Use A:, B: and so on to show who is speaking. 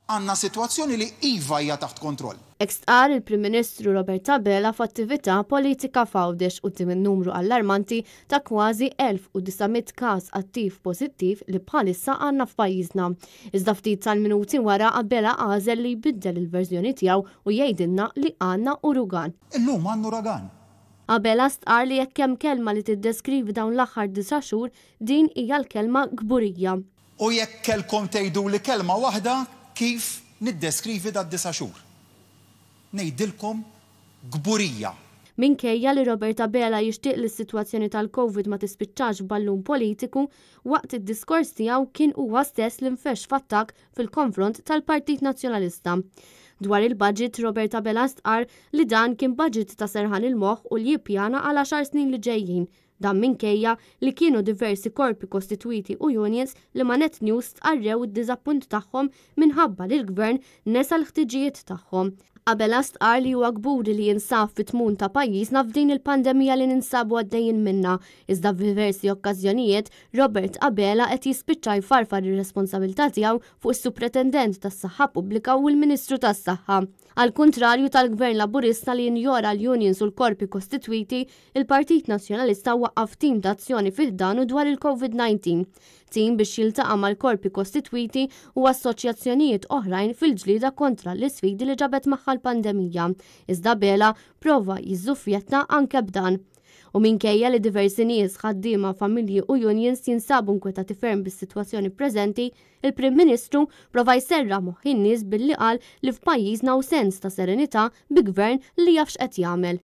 A: Għandna sitwazzjoni li iva hija taħt kontroll.
B: Ekstqar il-Prim Ministru Robert Abela f'attività politika fawdex quddiem in-numru allarmanti ta' kważi 1900 każ attiv pożittiv li bħalissa għandna f'pajjiżna. Iżda ftit tal-minuti wara Abela għażel li jbiddel il-verżjoni tiegħu u jgħidilna li għandna uragan.
A: Illum għandna uragan.
B: Abela stqar li jekk hemm kelma li tiddeskrivi dawn l-aħħar 9 xhur din hija l-kelma gburija.
A: U jekk kellkom tgħidu li kelma waħda kif niddeskrivi da' 9 xhur. Ngħidilkom gburija.
B: Minkejja li Robert Abela jixtieq li s-sitwazzjoni tal-Covid ma tispiċċax ballun politiku, waqt id-diskors tiegħu kien huwa stess li nfex f'attakk fil-konfront tal-Partit Nazzjonalista. Dwar il-budget, Robert Abela stqar li dan kien budget ta' serħan il-moħħ u li jippjana għal 10 snin li ġejjin. Dan minkejja li kienu diversi korpi kostitwiti u unions li ma Net News stqarrew id-diżappunt tagħhom minħabba li l-gvern nesa l-ħtiġijiet tagħhom. Abela stqar li huwa gburi li jinsab fit-tmum ta' pajjiżna f'din il-pandemija li ninsabu għaddejjin minna. Iżda f'diversi okkażjonijiet Robert Abela qed jispiċċa jfarfar ir-responsabilità tiegħu fuq is-Supretendent tas-Saħħa Pubblika u l-Ministru tas-Saħħa. Al kontrarju tal-Gvern Laburista li jinjora l-unions u l-korpi kostitwiti, il-Partit Nazzjonalista waqqaf tim ta' azzjoni fiħdanu dwar il-COVID-19. Tim biex jiltaqa' mal-korpi kostitwiti u assoċjazzjonijiet oħrajn fil-ġlieda kontra l-isfidi li ġabet magħha l-pandemija. Iżda Abela prova jiżżuffjetna anke b'dan. U minkejja li diversi nies, ħaddiema, familji u unions jinsabu nkwetati ferm bis-sitwazzjoni preżenti, il-Prim Ministru prova jserra moħħ in-nies billi qal li f'pajjiżna hu sens ta' serenità bi gvern li jafx qed jagħmel.